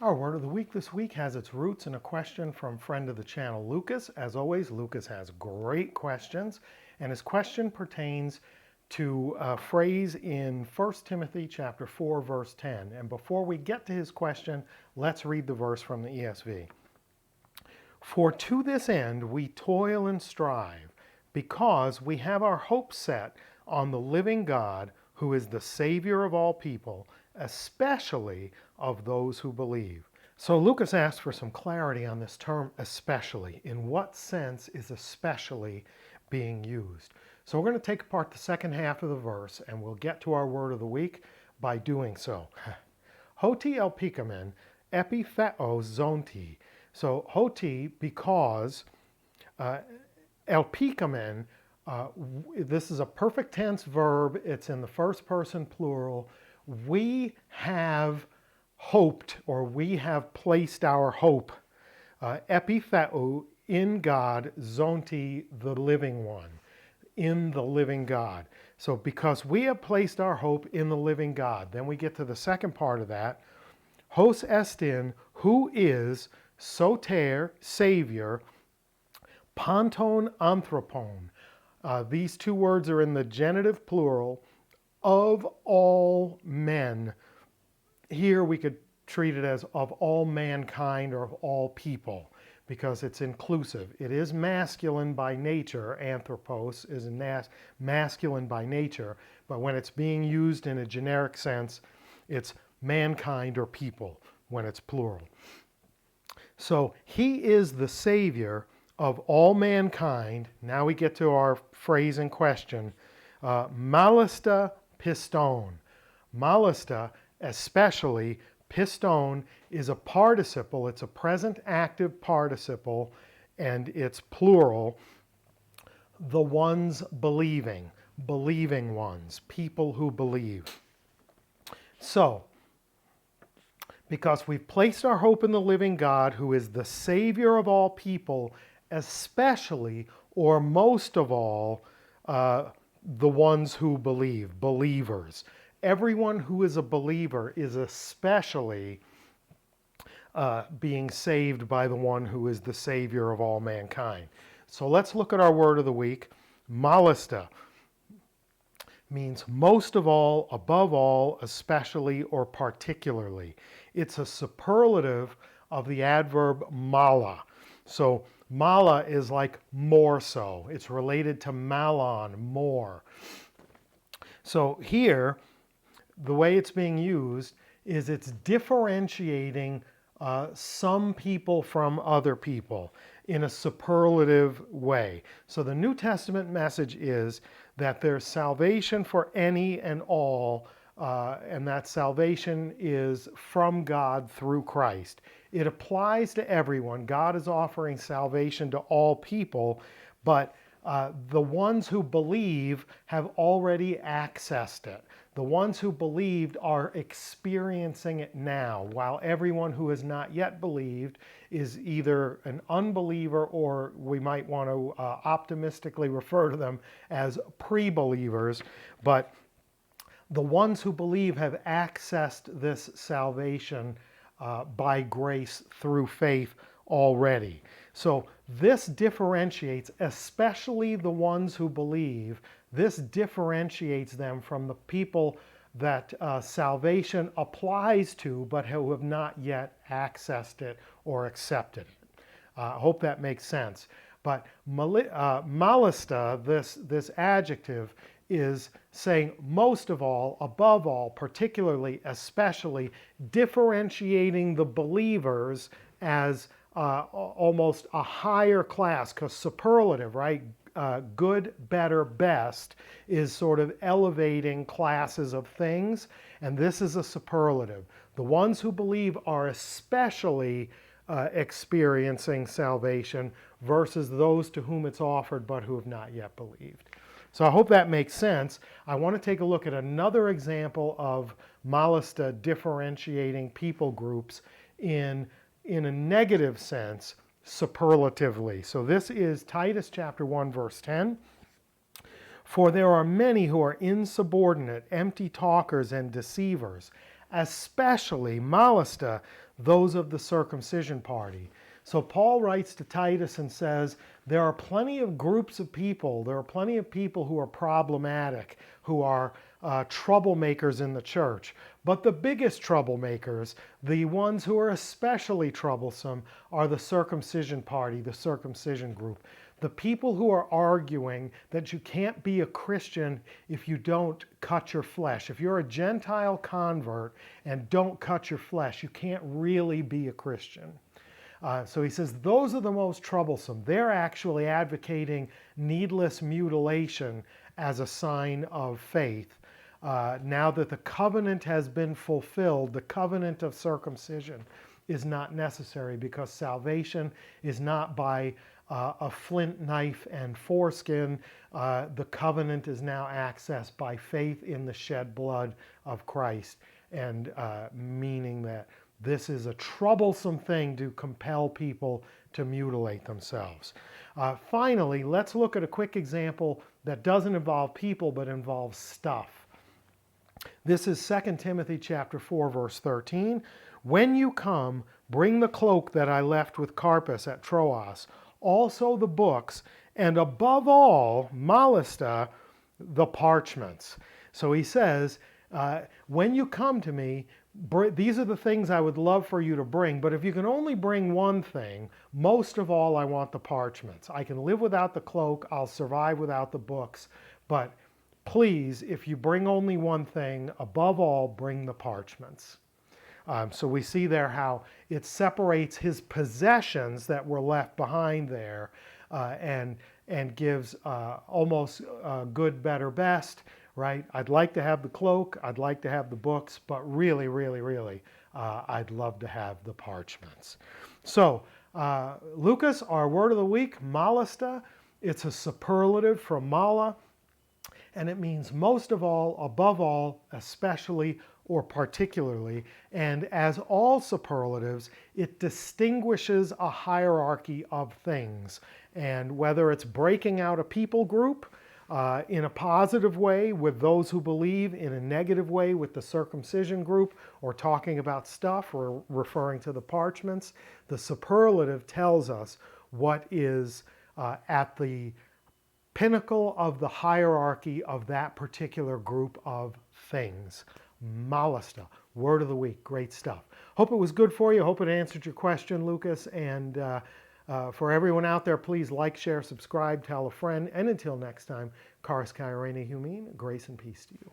Our word of the week this week has its roots in a question from friend of the channel, Lucas. As always, Lucas has great questions, and his question pertains to a phrase in 1 Timothy chapter 4, verse 10. And before we get to his question, let's read the verse from the ESV. For to this end we toil and strive, because we have our hope set on the living God, who is the Savior of all people, especially of those who believe. So Lucas asked for some clarity on this term especially. In what sense is especially being used? So we're going to take apart the second half of the verse, and we'll get to our word of the week by doing so. Hoti elpikamen epi theos zonti. So hoti, because, elpikamen, this is a perfect tense verb. It's in the first person plural. We have hoped, or we have placed our hope, epitheu, in God, zonti, the living one, in the living God. So because we have placed our hope in the living God, then we get to the second part of that, hos estin, who is soter, Savior, panton anthropon. These two words are in the genitive plural, of all men. Here we could treat it as of all mankind or of all people, because it's inclusive. It is masculine by nature. Anthropos is masculine by nature, but when it's being used in a generic sense, it's mankind or people when it's plural. So he is the Savior of all mankind. Now we get to our phrase in question. Malista piston. Malista, especially, piston is a participle. It's a present active participle, and it's plural. The ones believing, believing ones, people who believe. So, because we've placed our hope in the living God, who is the Savior of all people, especially, or most of all, the ones who believe, believers. Everyone who is a believer is especially being saved by the one who is the Savior of all mankind. So let's look at our word of the week. Malista means most of all, above all, especially, or particularly. It's a superlative of the adverb mala. So mala is like more so. It's related to malon, more. So here, the way it's being used is it's differentiating some people from other people in a superlative way. So the New Testament message is that there's salvation for any and all, and that salvation is from God through Christ. It applies to everyone. God is offering salvation to all people, but the ones who believe have already accessed it. The ones who believed are experiencing it now, while everyone who has not yet believed is either an unbeliever, or we might want to optimistically refer to them as pre-believers. But the ones who believe have accessed this salvation by grace through faith already. So this differentiates, especially the ones who believe, this differentiates them from the people that salvation applies to, but who have not yet accessed it or accepted it. I hope that makes sense. But malista, this adjective, is saying most of all, above all, particularly, especially, differentiating the believers as almost a higher class, because superlative, right? Good, better, best is sort of elevating classes of things, and this is a superlative. The ones who believe are especially experiencing salvation versus those to whom it's offered but who have not yet believed. So I hope that makes sense. I want to take a look at another example of malista differentiating people groups in a negative sense, superlatively. So this is Titus chapter 1, verse 10. For there are many who are insubordinate, empty talkers, and deceivers, especially, malista, those of the circumcision party. So Paul writes to Titus and says, there are plenty of groups of people, there are plenty of people who are problematic, who are troublemakers in the church. But the biggest troublemakers, the ones who are especially troublesome, are the circumcision party, the circumcision group. The people who are arguing that you can't be a Christian if you don't cut your flesh. If you're a Gentile convert and don't cut your flesh, you can't really be a Christian. So he says those are the most troublesome. They're actually advocating needless mutilation as a sign of faith. Now that the covenant has been fulfilled, the covenant of circumcision is not necessary because salvation is not by a flint knife and foreskin. The covenant is now accessed by faith in the shed blood of Christ, and meaning that this is a troublesome thing to compel people to mutilate themselves. Finally, let's look at a quick example that doesn't involve people but involves stuff. This is 2 Timothy chapter 4, verse 13. When you come, bring the cloak that I left with Carpus at Troas, also the books, and above all, malista, the parchments. So he says, when you come to me, these are the things I would love for you to bring, but if you can only bring one thing, most of all, I want the parchments. I can live without the cloak, I'll survive without the books, but please, if you bring only one thing, above all, bring the parchments. So we see there how it separates his possessions that were left behind there and gives almost good, better, best, right? I'd like to have the cloak, I'd like to have the books, but really, really, really, I'd love to have the parchments. So Lucas, our word of the week, malista, it's a superlative from mala, and it means most of all, above all, especially, or particularly, and as all superlatives, it distinguishes a hierarchy of things. And whether it's breaking out a people group in a positive way with those who believe, in a negative way with the circumcision group, or talking about stuff, or referring to the parchments, the superlative tells us what is at the pinnacle of the hierarchy of that particular group of things. Malista, word of the week, great stuff. Hope it was good for you. Hope it answered your question, Lucas. And for everyone out there, please like, share, subscribe, tell a friend. And until next time, Charis Kairene Humin, grace and peace to you.